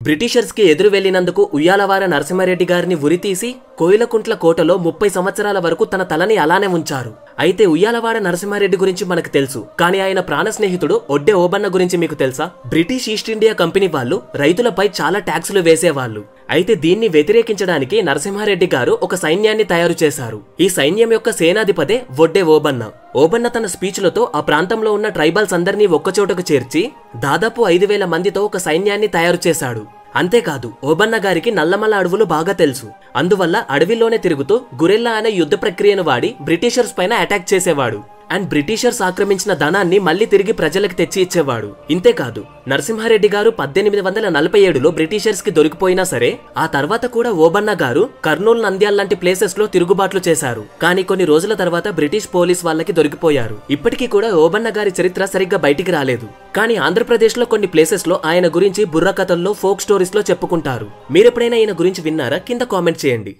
Britishers కి ఎదురు వెళ్లినందుకు ఉయ్యాలవార నరసింహారెడ్డి గారిని ఉరితీసి కోయిలకుంట్ల కోటలో 30 సంవత్సరాల వరకు తన తలని అలానే ఉంచారు. అయితే ఉయ్యాలవాడ నరసింహారెడ్డి గురించి మనకు తెలుసు, కానీ ఆయన ప్రాణ స్నేహితుడు ఒడ్డె ఓబన్న గురించి మీకు తెలుసా? బ్రిటిష్ ఈస్ట్ ఇండియా కంపెనీ వాళ్ళు రైతులపై చాలా ట్యాక్సులు వేసేవాళ్ళు. అయితే దీన్ని వ్యతిరేకించడానికి నరసింహారెడ్డి గారు ఒక సైన్యాన్ని తయారు చేశారు. ఈ సైన్యం యొక్క సేనాధిపతే ఒడ్డె ఓబన్న. ఓబన్న తన స్పీచ్లతో ఆ ప్రాంతంలో ఉన్న ట్రైబల్స్ అందరినీ ఒక్కచోటకు చేర్చి దాదాపు 5000 మందితో ఒక సైన్యాన్ని తయారు చేశాడు. అంతేకాదు, ఓబన్న గారికి నల్లమల్ల అడవులు బాగా తెలుసు. అందువల్ల అడవిలోనే తిరుగుతూ గురెల్లా అనే యుద్ధ ప్రక్రియను వాడి బ్రిటిషర్స్ పైన అటాక్ చేసేవాడు. అండ్ బ్రిటిషర్స్ ఆక్రమించిన ధనాన్ని మళ్లీ తిరిగి ప్రజలకు తెచ్చి ఇచ్చేవాడు. ఇంతేకాదు, నరసింహారెడ్డి గారు 1847లో బ్రిటిషర్స్ కి దొరికిపోయినా సరే ఆ తర్వాత కూడా ఓబన్న గారు కర్నూలు, నంద్యాల లాంటి ప్లేసెస్ లో తిరుగుబాట్లు చేశారు. కానీ కొన్ని రోజుల తర్వాత బ్రిటిష్ పోలీస్ వాళ్ళకి దొరికిపోయారు. ఇప్పటికీ కూడా ఓబన్న గారి చరిత్ర సరిగ్గా బయటికి రాలేదు. కానీ ఆంధ్రప్రదేశ్ లో కొన్ని ప్లేసెస్ లో ఆయన గురించి బుర్ర కథల్లో, ఫోక్ స్టోరీస్ లో చెప్పుకుంటారు. మీరెప్పుడైనా ఈయన గురించి విన్నారా? కింద కామెంట్ చేయండి.